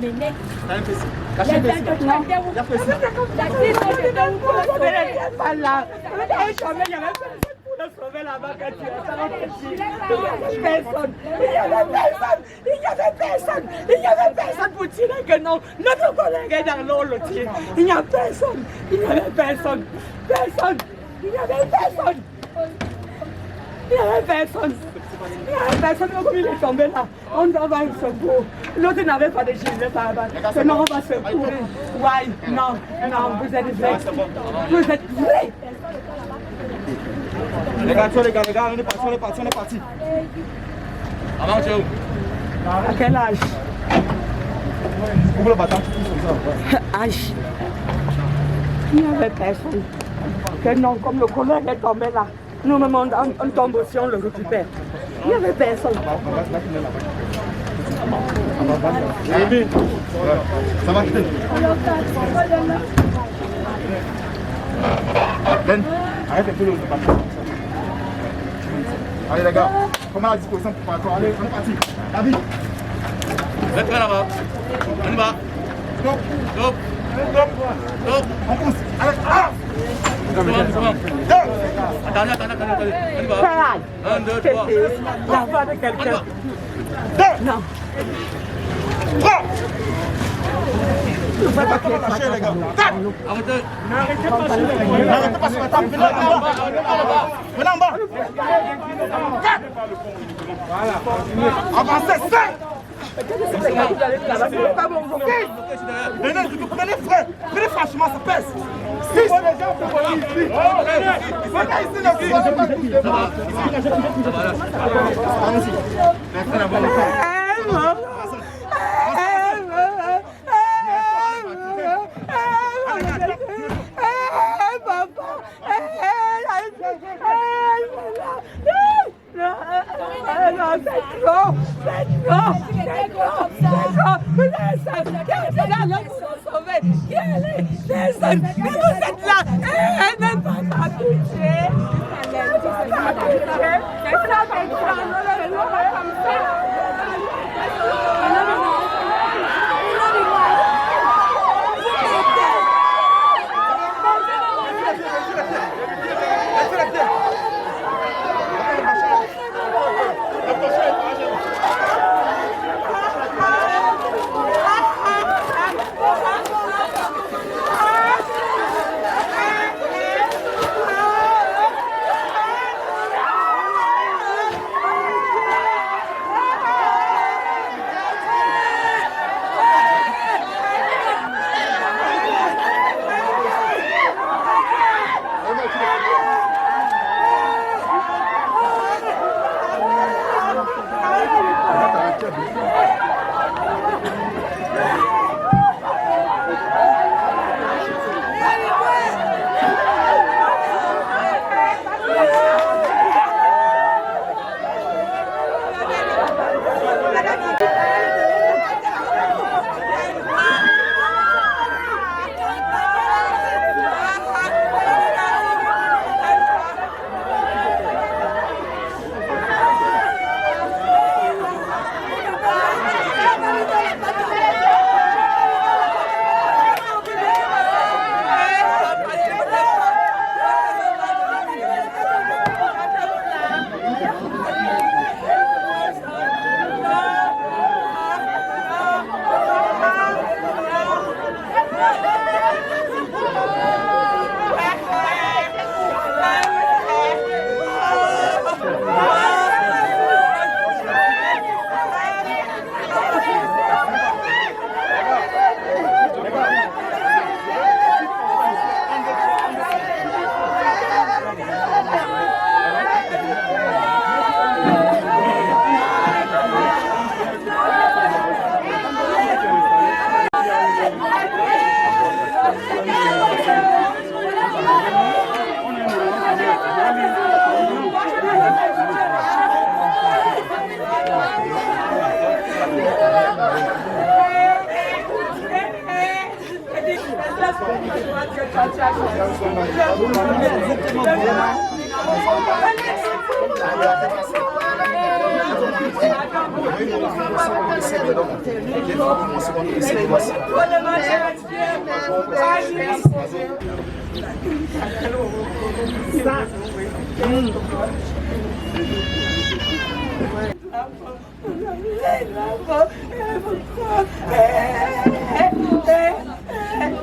amené. Cachez le sauver la banque, il n'y avait personne pour tirer que non. Notre collègue est dans l'eau, le tire. Il n'y a personne, il n'y avait personne, il n'y avait personne. Comme il est tombé là, on va le secours. L'autre n'avait pas de gilet par là. Non, on va se secourir. Ouais, non, vous êtes vrai. Vous êtes vrai. Les gars, on est parti. Avant, tu es où? À quel âge? Vous le bâtard, Âge. Il n'y avait personne. Que non, comme le collègue est tombé là, nous-mêmes on tombe aussi, on le récupère. Il n'y avait personne. Ça va, Ben, arrête un peu le bâtard. Allez les gars, comment la disposition pour partir? Allez, on est parti. David. Reste là-bas. On va. Stop. On commence. Allez. Ah! C'est bon. Attendez. On va. 1, 2, 3. La voix de quelqu'un. Non. 3. Vous faites pas comment lâcher les gars. 4. N'arrêtez pas sur la table. Venez en bas. 4. Voilà. Avancez. 5. Venez franchement, ça pèse. 6.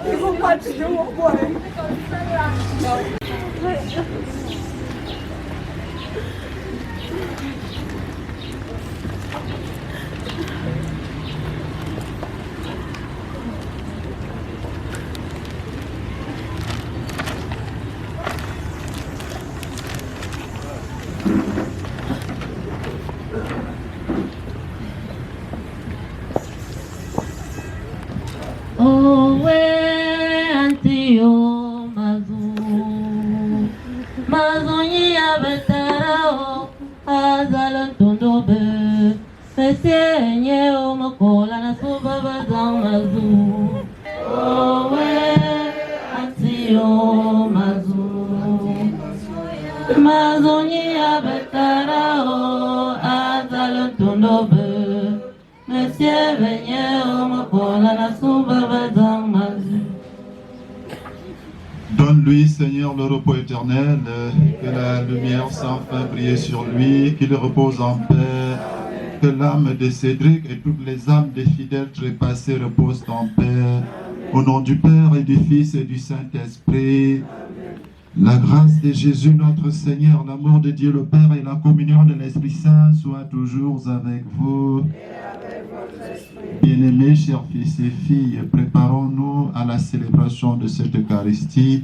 Il faut pas tuer mon boy. Owe antio mazu mazonyi abetarao azalon tundobe Mesenye omokola na suba bazang mazu Owe antio mazu mazonyi abetarao azalon tundobe Monsieur venye omokola na suba bazang mazu. Donne-lui, Seigneur, le repos éternel, que la lumière sans fin brille sur lui, qu'il repose en paix, que l'âme de Cédric et toutes les âmes des fidèles trépassés reposent en paix. Au nom du Père et du Fils et du Saint-Esprit, la grâce de Jésus notre Seigneur, l'amour de Dieu le Père et la communion de l'Esprit Saint soient toujours avec vous. Bien-aimés, chers fils et filles, préparons-nous à la célébration de cette Eucharistie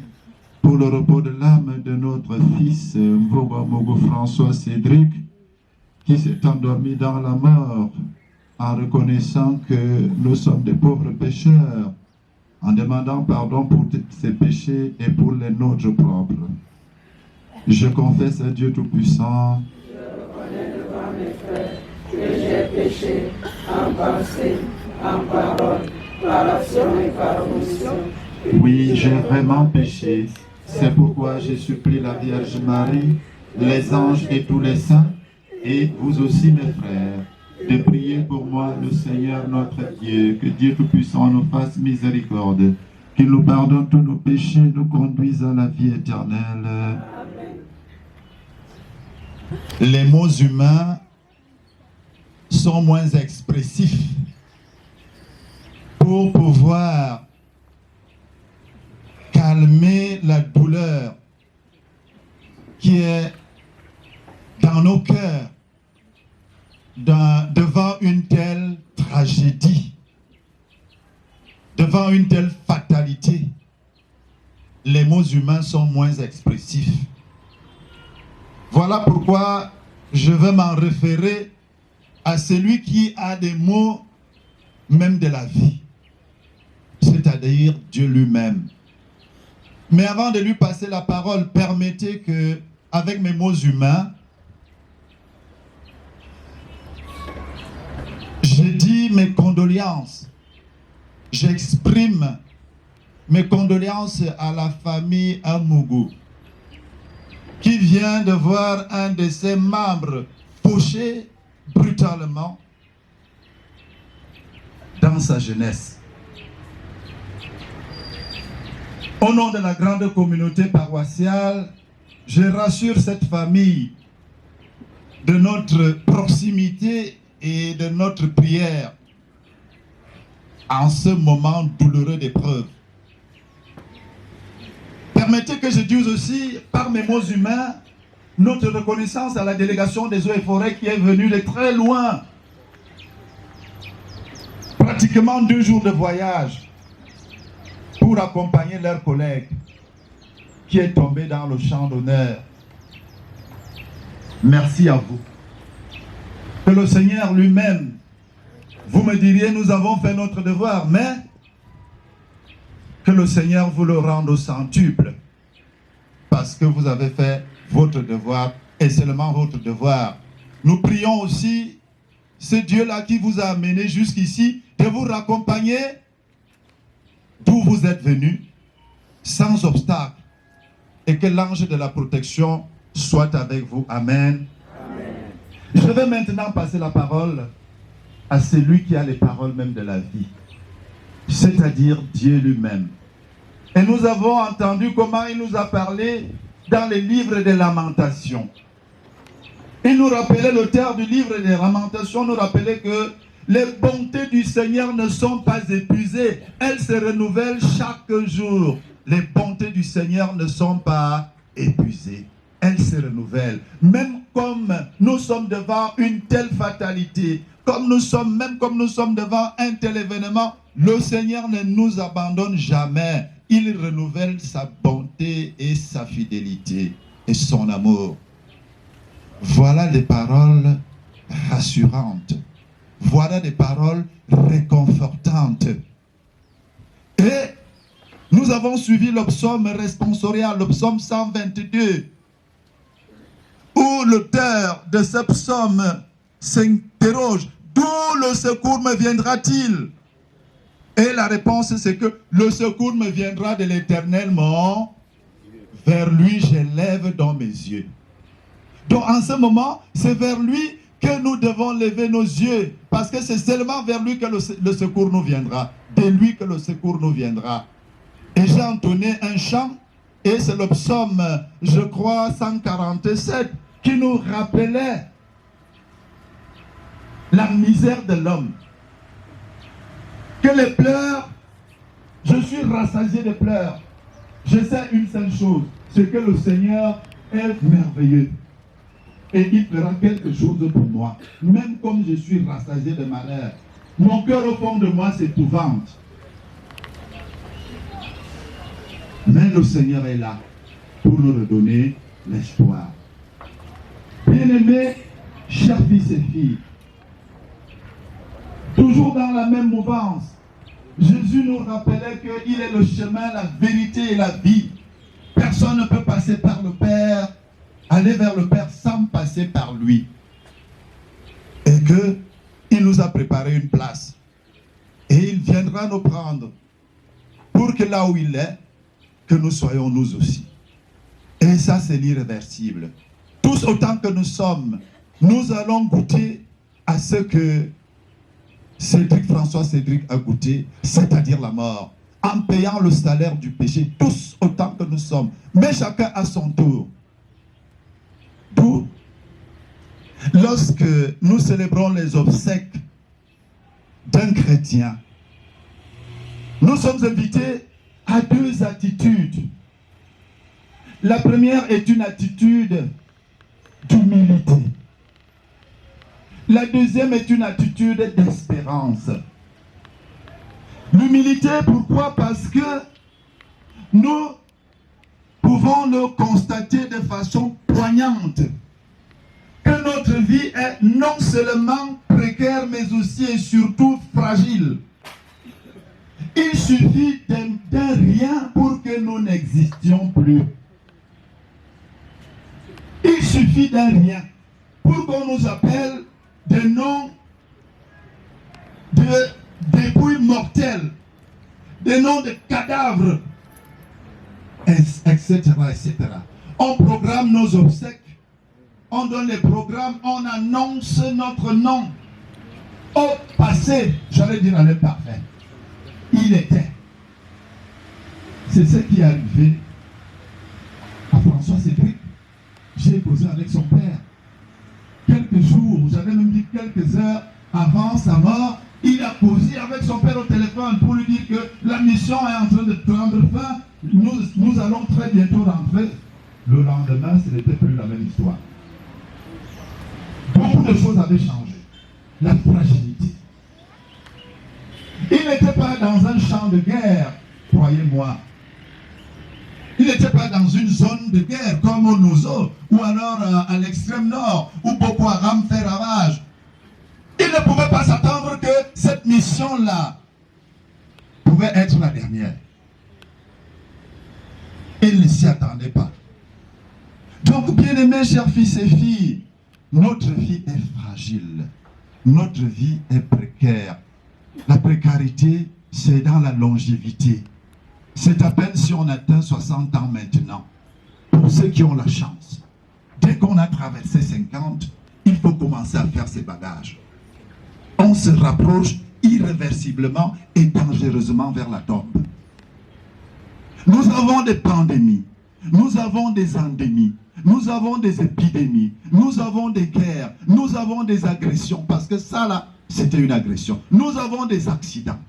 pour le repos de l'âme de notre fils Mogo François Cédric, qui s'est endormi dans la mort en reconnaissant que nous sommes des pauvres pécheurs, en demandant pardon pour ses péchés et pour les nôtres propres. Je confesse à Dieu Tout-Puissant Que j'ai péché en pensée, en parole, par action et par omission. Oui, j'ai vraiment péché. C'est pourquoi je supplie la Vierge Marie, les anges et tous les saints, et vous aussi mes frères, de prier pour moi le Seigneur notre Dieu, que Dieu Tout-Puissant nous fasse miséricorde, qu'il nous pardonne tous nos péchés, nous conduise à la vie éternelle. Amen. Les mots humains sont moins expressifs pour pouvoir calmer la douleur qui est dans nos cœurs devant une telle tragédie, devant une telle fatalité. Les mots humains sont moins expressifs. Voilà pourquoi je veux m'en référer à celui qui a des mots même de la vie, c'est-à-dire Dieu lui-même. Mais avant de lui passer la parole, permettez que, avec mes mots humains, je dis mes condoléances. J'exprime mes condoléances à la famille Amougou, qui vient de voir un de ses membres fauché brutalement dans sa jeunesse. Au nom de la grande communauté paroissiale, je rassure cette famille de notre proximité et de notre prière en ce moment douloureux d'épreuve. Permettez que je dise aussi, par mes mots humains, notre reconnaissance à la délégation des eaux et forêts qui est venue de très loin, pratiquement 2 jours de voyage, pour accompagner leur collègue qui est tombé dans le champ d'honneur. Merci à vous. Que le Seigneur lui-même, vous me diriez, nous avons fait notre devoir, mais que le Seigneur vous le rende au centuple, parce que vous avez fait votre devoir, et seulement votre devoir. Nous prions aussi ce Dieu-là qui vous a amené jusqu'ici, de vous raccompagner d'où vous êtes venus, sans obstacle, et que l'ange de la protection soit avec vous. Amen. Amen. Je vais maintenant passer la parole à celui qui a les paroles même de la vie, c'est-à-dire Dieu lui-même. Et nous avons entendu comment il nous a parlé dans les livres des Lamentations. Il nous rappelait, l'auteur du livre des Lamentations nous rappelait que les bontés du Seigneur ne sont pas épuisées, elles se renouvellent chaque jour. Les bontés du Seigneur ne sont pas épuisées, elles se renouvellent. Même comme nous sommes devant une telle fatalité, comme nous sommes devant un tel événement, le Seigneur ne nous abandonne jamais. Il renouvelle sa bonté et sa fidélité et son amour. Voilà des paroles rassurantes. Voilà des paroles réconfortantes. Et nous avons suivi le psaume responsorial, le psaume 122, où l'auteur de ce psaume s'interroge: d'où le secours me viendra-t-il? Et la réponse, c'est que le secours me viendra de l'Éternel, vers lui j'élève dans mes yeux. Donc en ce moment, c'est vers lui que nous devons lever nos yeux, parce que c'est seulement vers lui que le secours nous viendra, de lui que le secours nous viendra. Et j'ai entonné un chant, et c'est le psaume, je crois, 147, qui nous rappelait la misère de l'homme. Que les pleurs, je suis rassasié de pleurs. Je sais une seule chose, c'est que le Seigneur est merveilleux. Et il fera quelque chose pour moi. Même comme je suis rassasié de malheur, mon cœur au fond de moi s'épouvante. Mais le Seigneur est là pour nous redonner l'espoir. Bien-aimés, chers fils et filles, toujours dans la même mouvance, Jésus nous rappelait qu'il est le chemin, la vérité et la vie. Personne ne peut passer par le Père, aller vers le Père sans passer par lui. Et qu'il nous a préparé une place. Et il viendra nous prendre pour que là où il est, que nous soyons nous aussi. Et ça, c'est l'irréversible. Tous autant que nous sommes, nous allons goûter à ce que François Cédric a goûté, c'est-à-dire la mort, en payant le salaire du péché, tous autant que nous sommes, mais chacun à son tour. D'où, lorsque nous célébrons les obsèques d'un chrétien, nous sommes invités à deux attitudes. La première est une attitude d'humilité. La deuxième est une attitude d'espérance. L'humilité, pourquoi? Parce que nous pouvons le constater de façon poignante, que notre vie est non seulement précaire, mais aussi et surtout fragile. Il suffit d'un rien pour que nous n'existions plus. Il suffit d'un rien pour qu'on nous appelle des noms de dépouilles mortelles, des noms de cadavres, etc., etc. On programme nos obsèques, on donne les programmes, on annonce notre nom. Au passé, j'allais dire à l'imparfait, il était. C'est ce qui est arrivé à François Cédric. J'ai causé avec son père. Quelques jours, j'avais même dit quelques heures avant sa mort, il a causé avec son père au téléphone pour lui dire que la mission est en train de prendre fin. Nous allons très bientôt rentrer. Le lendemain, ce n'était plus la même histoire. Beaucoup de choses avaient changé. La fragilité. Il n'était pas dans un champ de guerre, croyez-moi. Il n'était pas dans une zone de guerre comme au Nozo, ou alors à l'extrême nord, où Boko Haram fait ravage. Il ne pouvait pas s'attendre que cette mission-là pouvait être la dernière. Il ne s'y attendait pas. Donc, bien aimés, chers fils et filles, notre vie est fragile. Notre vie est précaire. La précarité, c'est dans la longévité. C'est à peine si on atteint 60 ans maintenant. Pour ceux qui ont la chance. Dès qu'on a traversé 50, il faut commencer à faire ses bagages. On se rapproche irréversiblement et dangereusement vers la tombe. Nous avons des pandémies, nous avons des endémies, nous avons des épidémies, nous avons des guerres, nous avons des agressions, parce que ça là, c'était une agression. Nous avons des accidents.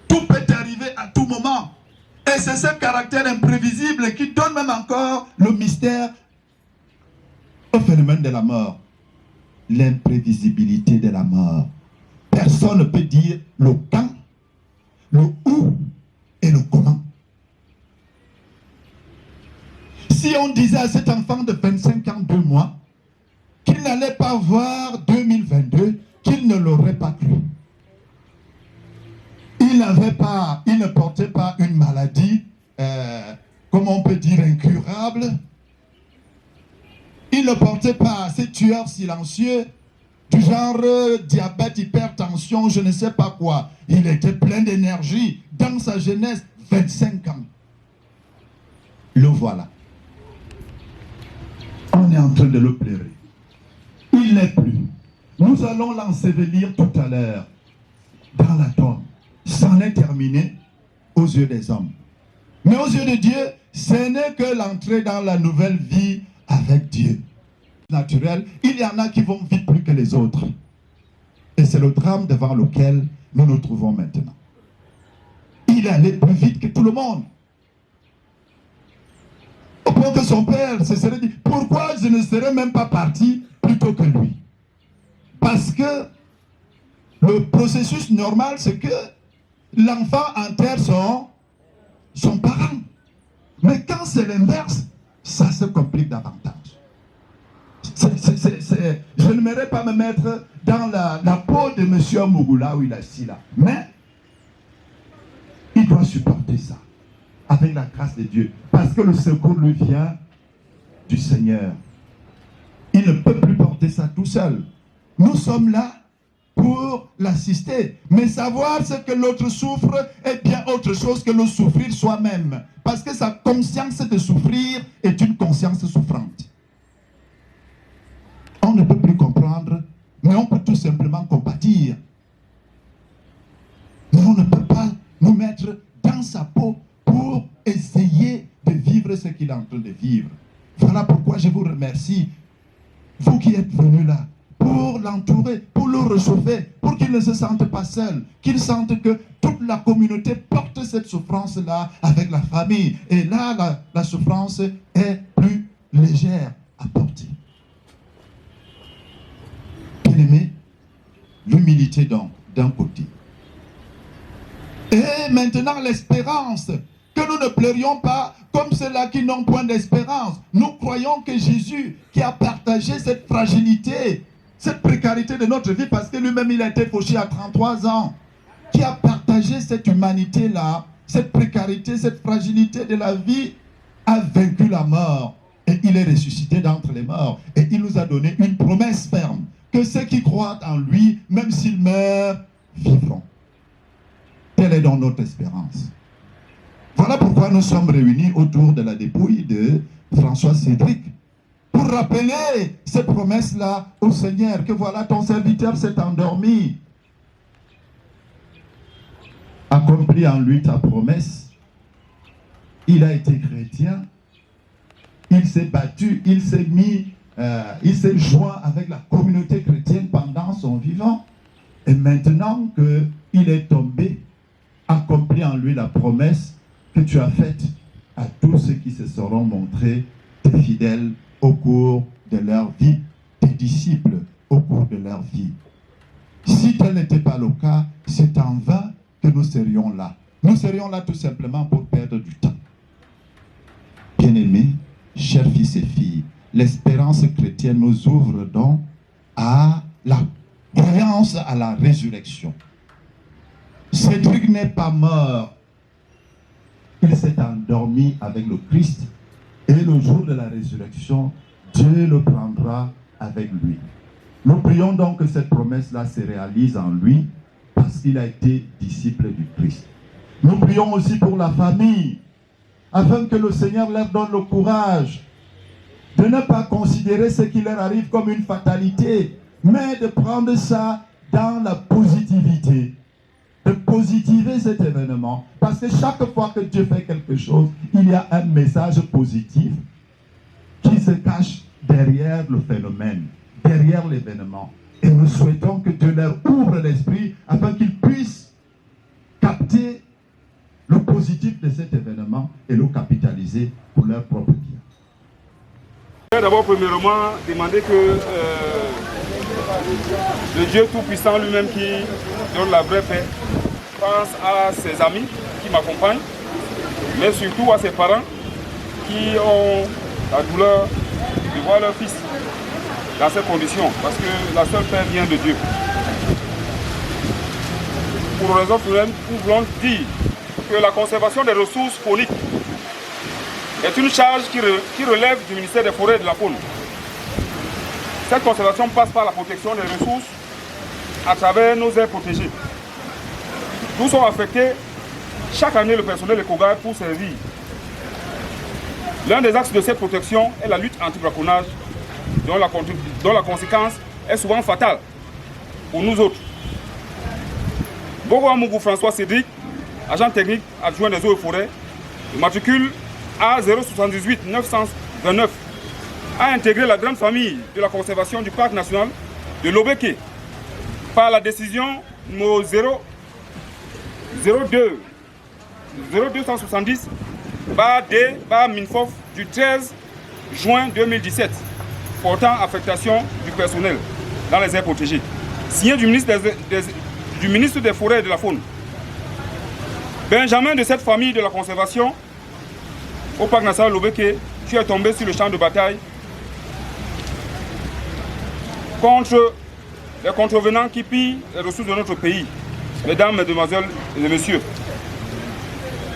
Tout peut arriver à tout moment. Et c'est ce caractère imprévisible qui donne même encore le mystère au phénomène de la mort. L'imprévisibilité de la mort. Personne ne peut dire le quand, le où et le comment. Si on disait à cet enfant de 25 ans, 2 mois, qu'il n'allait pas voir 2022, qu'il ne l'aurait pas cru. Il ne portait pas une maladie, comment on peut dire, incurable. Il ne portait pas ces tueurs silencieux, du genre diabète, hypertension, je ne sais pas quoi. Il était plein d'énergie dans sa jeunesse, 25 ans. Le voilà. On est en train de le pleurer. Il n'est plus. Nous allons l'ensevelir tout à l'heure dans la tombe. C'en est terminé aux yeux des hommes. Mais aux yeux de Dieu, ce n'est que l'entrée dans la nouvelle vie avec Dieu. Naturel, il y en a qui vont vite plus que les autres. Et c'est le drame devant lequel nous nous trouvons maintenant. Il allait plus vite que tout le monde. Au point que son père se serait dit, pourquoi je ne serais même pas parti plutôt que lui? Parce que le processus normal, c'est que l'enfant enterre son parent. Mais quand c'est l'inverse, ça se complique davantage. Je n'aimerais pas me mettre dans la peau de M. Mougoula où il est assis là. Mais il doit supporter ça avec la grâce de Dieu. Parce que le secours lui vient du Seigneur. Il ne peut plus porter ça tout seul. Nous sommes là pour l'assister. Mais savoir ce que l'autre souffre est bien autre chose que le souffrir soi-même. Parce que sa conscience de souffrir est une conscience souffrante. On ne peut plus comprendre, mais on peut tout simplement compatir. Mais on ne peut pas nous mettre dans sa peau pour essayer de vivre ce qu'il est en train de vivre. Voilà pourquoi je vous remercie, vous qui êtes venus là, pour l'entourer, pour le réchauffer, pour qu'il ne se sente pas seul, qu'il sente que toute la communauté porte cette souffrance-là avec la famille. Et là, la souffrance est plus légère à porter. Bien-aimé, l'humilité donc, d'un côté. Et maintenant l'espérance, que nous ne pleurions pas comme ceux-là qui n'ont point d'espérance. Nous croyons que Jésus, qui a partagé cette fragilité, cette précarité de notre vie, parce que lui-même il a été fauché à 33 ans, qui a partagé cette humanité-là, cette précarité, cette fragilité de la vie, a vaincu la mort. Et il est ressuscité d'entre les morts. Et il nous a donné une promesse ferme, que ceux qui croient en lui, même s'ils meurent, vivront. Telle est donc notre espérance. Voilà pourquoi nous sommes réunis autour de la dépouille de François Cédric, pour rappeler ces promesses-là au Seigneur, que voilà, ton serviteur s'est endormi. Accomplis en lui ta promesse. Il a été chrétien, il s'est battu, il s'est joint avec la communauté chrétienne pendant son vivant. Et maintenant qu'il est tombé, accomplis en lui la promesse que tu as faite à tous ceux qui se seront montrés tes fidèles au cours de leur vie, tes disciples au cours de leur vie. Si tel n'était pas le cas, c'est en vain que nous serions là. Nous serions là tout simplement pour perdre du temps. Bien-aimés, chers fils et filles, l'espérance chrétienne nous ouvre donc à la croyance à la résurrection. Cédric n'est pas mort. Il s'est endormi avec le Christ. Et le jour de la résurrection, Dieu le prendra avec lui. Nous prions donc que cette promesse-là se réalise en lui, parce qu'il a été disciple du Christ. Nous prions aussi pour la famille, afin que le Seigneur leur donne le courage de ne pas considérer ce qui leur arrive comme une fatalité, mais de prendre ça dans la positivité, de positiver cet événement. Parce que chaque fois que Dieu fait quelque chose, il y a un message positif qui se cache derrière le phénomène, derrière l'événement. Et nous souhaitons que Dieu leur ouvre l'esprit afin qu'ils puissent capter le positif de cet événement et le capitaliser pour leur propre bien. Je vais d'abord premièrement demander que le Dieu Tout-Puissant lui-même qui donne la vraie paix pense à ses amis qui m'accompagnent, mais surtout à ses parents qui ont la douleur de voir leur fils dans ces conditions, parce que la seule paix vient de Dieu. Pour raison nous voulons dire que la conservation des ressources fauniques est une charge qui relève du ministère des Forêts et de la Faune. Cette conservation passe par la protection des ressources à travers nos aires protégées. Nous sommes affectés chaque année le personnel EcoGuard pour servir. L'un des axes de cette protection est la lutte anti-braconnage, dont la conséquence est souvent fatale pour nous autres. Bogo Amougou François Cédric, agent technique adjoint des eaux et forêts, le matricule A078 929, a intégré la grande famille de la conservation du parc national de Lobeke par la décision numéro 0270-D-Minfof du 13 juin 2017 portant affectation du personnel dans les aires protégées, signé du ministre des Forêts et de la Faune. Benjamin de cette famille de la conservation au parc national Lobeke, tu es tombé sur le champ de bataille contre les contrevenants qui pillent les ressources de notre pays. Mesdames, mesdemoiselles et messieurs,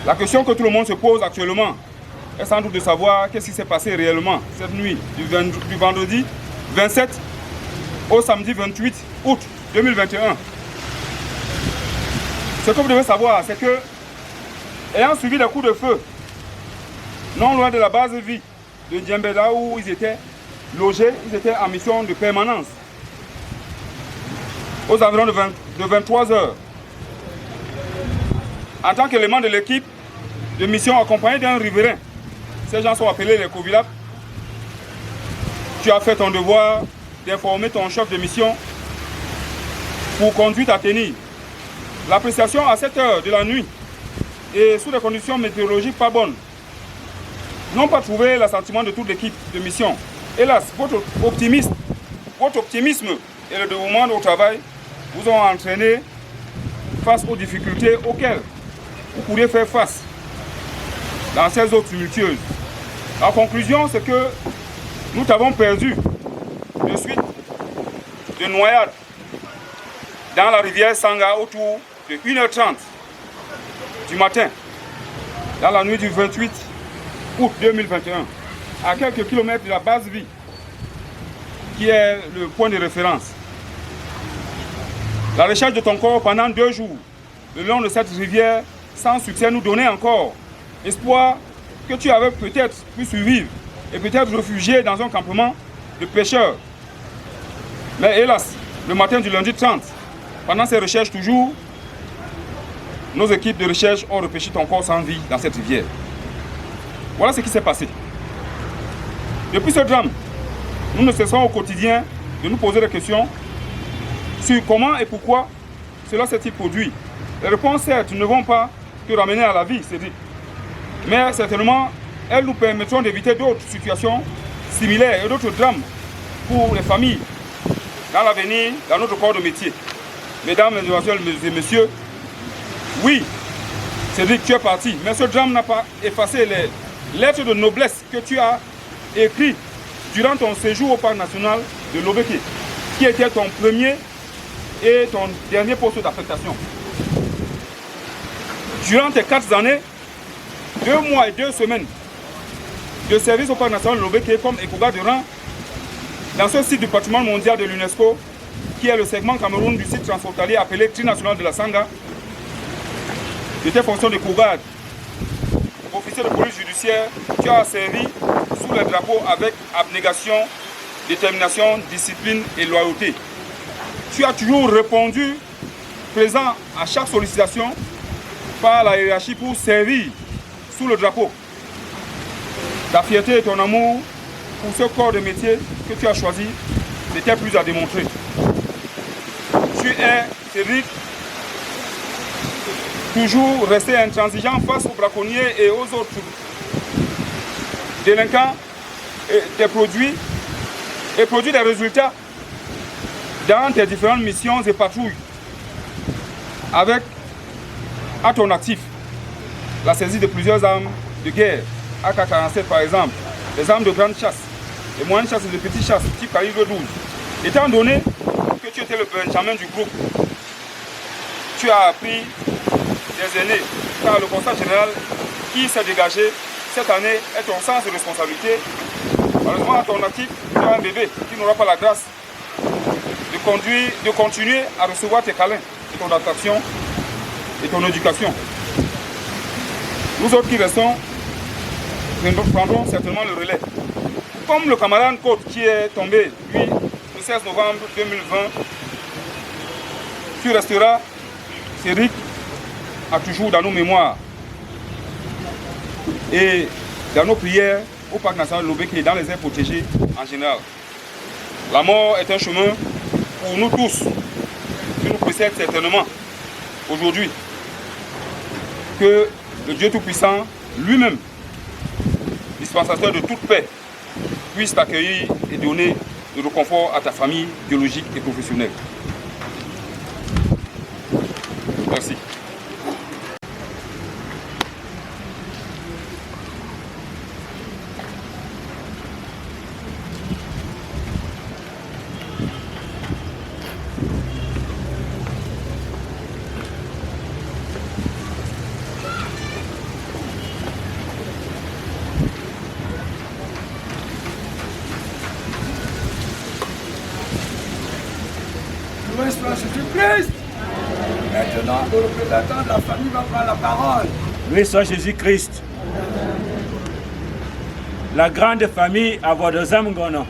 la question que tout le monde se pose actuellement est sans doute de savoir qu'est-ce qui s'est passé réellement cette nuit du vendredi 27 au samedi 28 août 2021. Ce que vous devez savoir, c'est que, ayant suivi des coups de feu non loin de la base de vie de Djembeda où ils étaient logés, ils étaient en mission de permanence, aux environs de 23 heures. En tant qu'élément de l'équipe de mission accompagné d'un riverain, ces gens sont appelés les Covilap, tu as fait ton devoir d'informer ton chef de mission pour conduite à tenir. L'appréciation à 7 heures de la nuit et sous des conditions météorologiques pas bonnes n'ont pas trouvé l'assentiment de toute l'équipe de mission. Hélas, votre optimisme et le dévouement au travail vous ont entraîné face aux difficultés auxquelles vous pourriez faire face dans ces eaux tumultueuses. La conclusion, c'est que nous t'avons perdu de suite de noyade dans la rivière Sanga autour de 1h30 du matin, dans la nuit du 28 août 2021, à quelques kilomètres de la base vie, qui est le point de référence. La recherche de ton corps pendant 2 jours, le long de cette rivière, sans succès, nous donnait encore espoir que tu avais peut-être pu survivre et peut-être réfugié dans un campement de pêcheurs. Mais hélas, le matin du lundi 30, pendant ces recherches toujours, nos équipes de recherche ont repêché ton corps sans vie dans cette rivière. Voilà ce qui s'est passé. Depuis ce drame, nous ne cessons au quotidien de nous poser des questions sur comment et pourquoi cela s'est-il produit. Les réponses, certes, ne vont pas te ramener à la vie, c'est dit. Mais certainement, elles nous permettront d'éviter d'autres situations similaires et d'autres drames pour les familles dans l'avenir, dans notre corps de métier. Mesdames, mesdemoiselles et messieurs, oui, Cédric, tu es parti, mais ce drame n'a pas effacé les lettres de noblesse que tu as écrites durant ton séjour au parc national de Lobeke, qui était ton premier et ton dernier poste d'affectation. Durant tes 4 années, 2 mois et 2 semaines de service au parc national de Lobeke comme EcoGuard de rang dans ce site du patrimoine mondial de l'UNESCO, qui est le segment Cameroun du site transfrontalier appelé Trinational de la Sanga, de tes fonctions de EcoGuard, officier de police judiciaire, tu as servi sous sous les drapeaux avec abnégation, détermination, discipline et loyauté. Tu as toujours répondu présent à chaque sollicitation par la hiérarchie pour servir sous le drapeau. Ta fierté et ton amour pour ce corps de métier que tu as choisi n'était plus à démontrer. Tu es, Cédric, toujours resté intransigeant face aux braconniers et aux autres délinquants et produit des résultats dans tes différentes missions et patrouilles avec à ton actif la saisie de plusieurs armes de guerre, AK-47 par exemple, des armes de grande chasse, de moyenne chasse et de petite chasse, type calibre 12. Étant donné que tu étais le Benjamin du groupe, tu as appris des aînés, car le constat général qui s'est dégagé cette année est ton sens de responsabilité. Malheureusement, à ton actif, tu as un bébé qui n'aura pas la grâce de continuer à recevoir tes câlins, et ton attraction et ton éducation. Nous autres qui restons, nous prendrons certainement le relais. Comme le camarade Côte qui est tombé, lui, le 16 novembre 2020, tu resteras, Cédric, à toujours dans nos mémoires et dans nos prières au Parc national de Lobé et dans les aires protégées en général. La mort est un chemin pour nous tous qui nous précède certainement aujourd'hui. Que le Dieu Tout-Puissant lui-même, dispensateur de toute paix, puisse t'accueillir et donner le réconfort à ta famille biologique et professionnelle. Merci. Loué soit Jésus-Christ. Maintenant, le représentant de la famille va prendre la parole. Loué soit Jésus-Christ. La grande famille à Vodozam-Gono,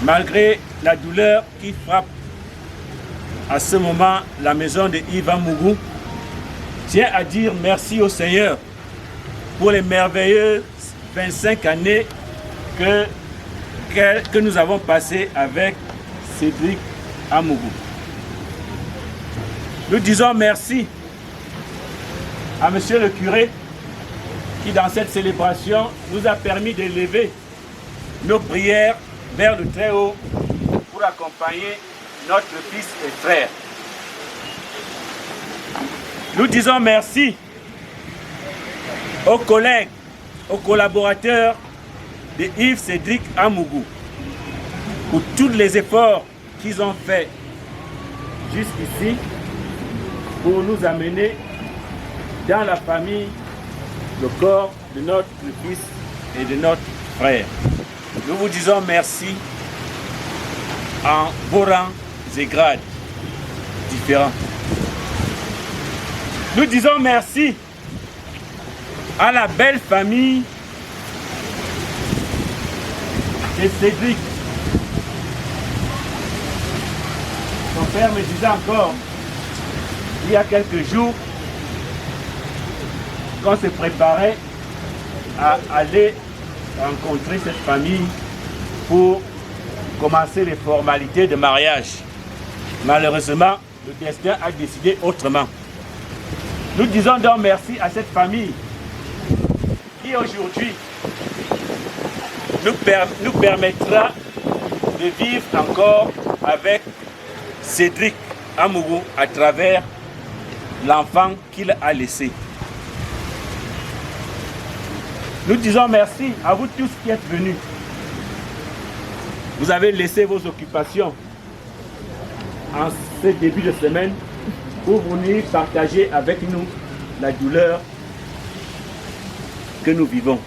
malgré la douleur qui frappe à ce moment la maison de Ivan Mougou, tient à dire merci au Seigneur pour les merveilleuses 25 années que nous avons passées avec Cédric Amougou. Nous disons merci à monsieur le curé qui, dans cette célébration, nous a permis d'élever nos prières vers le Très-Haut pour accompagner notre fils et frère. Nous disons merci aux collègues, aux collaborateurs de Yves Cédric Amougou pour tous les efforts qu'ils ont faits jusqu'ici pour nous amener dans la famille le corps de notre fils et de notre frère. Nous vous disons merci en vos rangs et grades différents. Nous disons merci à la belle famille de Cédric. Son père me disait encore, il y a quelques jours, qu'on se préparait à aller rencontrer cette famille pour commencer les formalités de mariage. Malheureusement, le destin a décidé autrement. Nous disons donc merci à cette famille qui aujourd'hui nous permettra de vivre encore avec Cédric Amougou à travers l'enfant qu'il a laissé. Nous disons merci à vous tous qui êtes venus. Vous avez laissé vos occupations en ce début de semaine pour venir partager avec nous la douleur que nous vivons.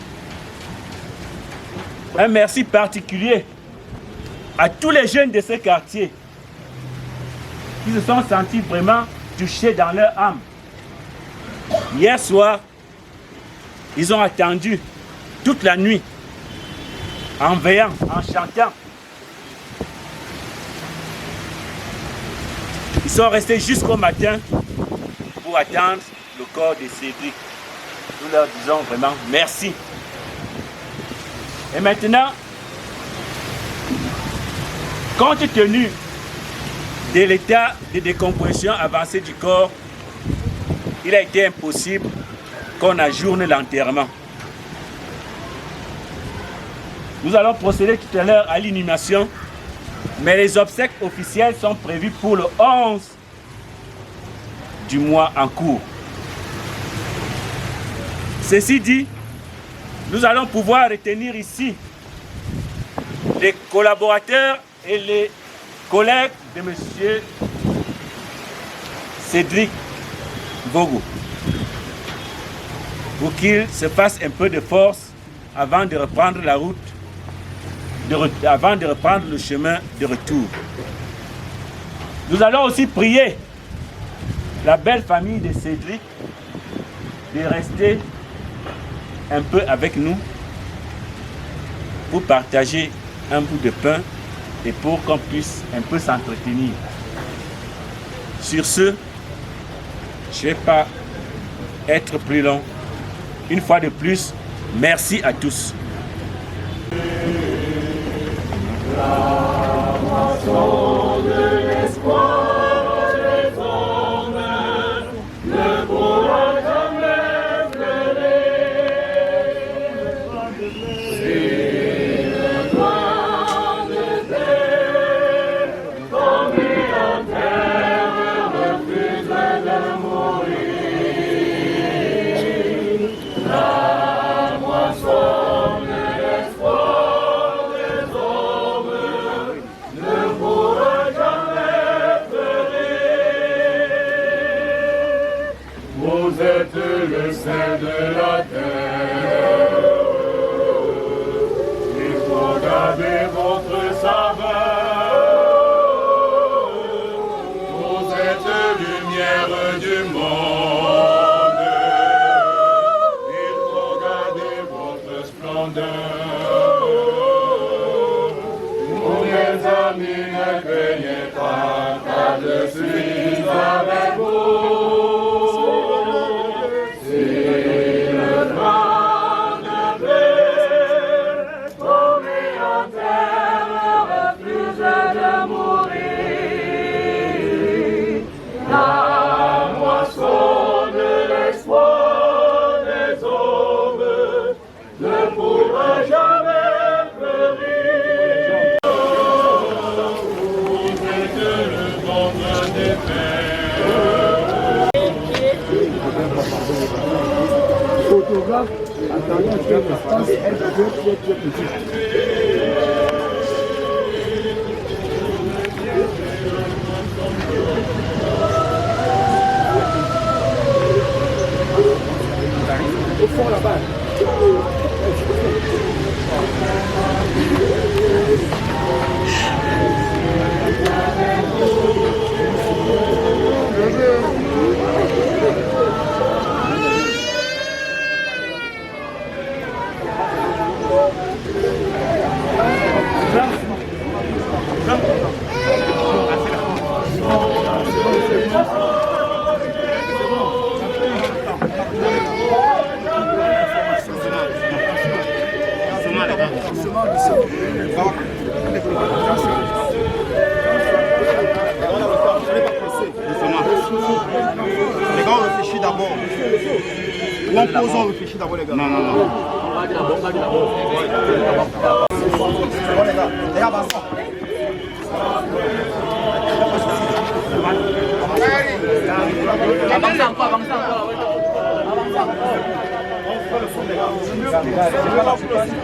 Un merci particulier à tous les jeunes de ce quartier qui se sont sentis vraiment touchés dans leur âme. Hier soir, ils ont attendu toute la nuit, en veillant, en chantant. Ils sont restés jusqu'au matin pour attendre le corps de Cédric. Nous leur disons vraiment merci. Et maintenant, compte tenu de l'état de décomposition avancé du corps, il a été impossible qu'on ajourne l'enterrement. Nous allons procéder tout à l'heure à l'inhumation, mais les obsèques officielles sont prévues pour le 11 du mois en cours. Ceci dit, nous allons pouvoir retenir ici les collaborateurs et les collègues de M. Cédric Vogo pour qu'il se fasse un peu de force avant de reprendre la route, avant de reprendre le chemin de retour. Nous allons aussi prier la belle famille de Cédric de rester un peu avec nous pour partager un bout de pain et pour qu'on puisse un peu s'entretenir. Sur ce, je ne vais pas être plus long. Une fois de plus, merci à tous. La moisson de l'espoir des hommes ne pourra jamais fleurir. Si le droit de terre, tombé en terre, refuse de mourir, la moisson de l'espoir des hommes ne pourra jamais fleurir. Vous êtes le sel de la terre, il faut garder votre saveur. Vous êtes lumière du monde, il faut garder votre splendeur. Vous mes amis, ne craignez pas, car je suis avec vous. Si le vent de plaie, tombé en terre, refuse de mourir, la moisson de l'espoir des hommes ne pourra jamais fleurir. Vous êtes le ventre des pères. Photographe, attendez que l'espace est très petit. Au fond là-bas. Les gars, on réfléchit d'abord. Ou en posant, on réfléchit d'abord, les gars. Non, non, non. On va dire d'abord. C'est bon, les gars. Les gars, avancez. Avancez encore, avancez encore.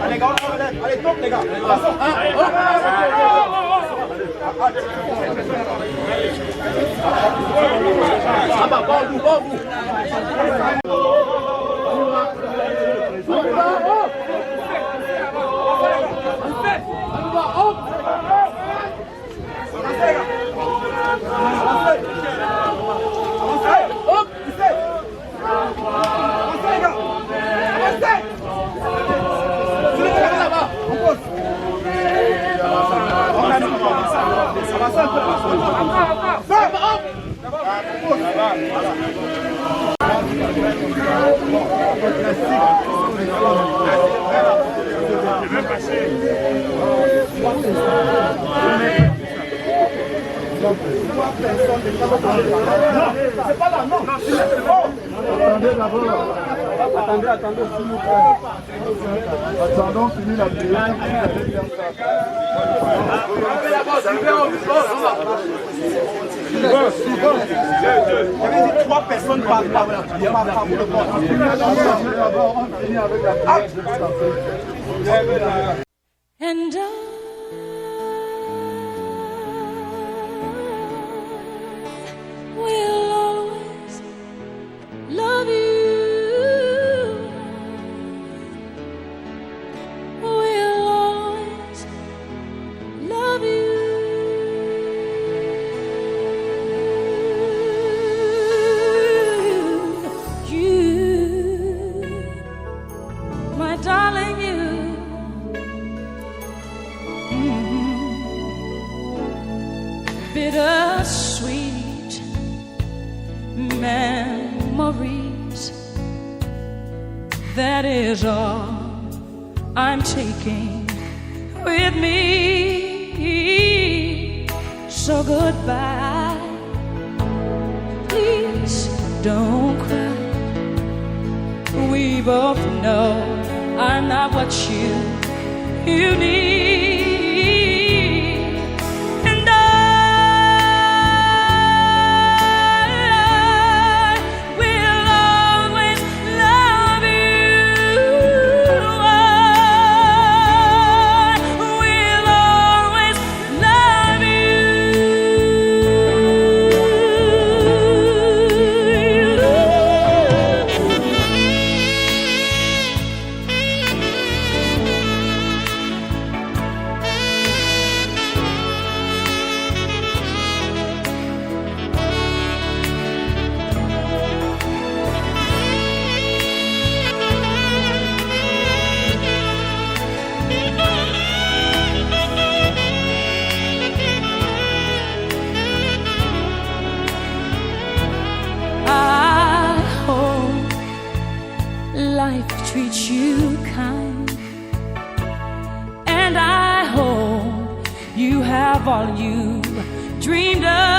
Allez, gars, allez, top, les gars. Ah bah, bon vous. C'est pas là, non. Attendez d'abord. Attendez, s'il vous plaît. Attendons, finir la prière. J'avais dit 3 personnes par And will always love you. Will always love you. You, my darling, you. Bittersweet memories. That is all I'm taking with me. So goodbye. Please don't cry. We both know I'm not what you need. Life treats you kind, and I hope you have all you dreamed of.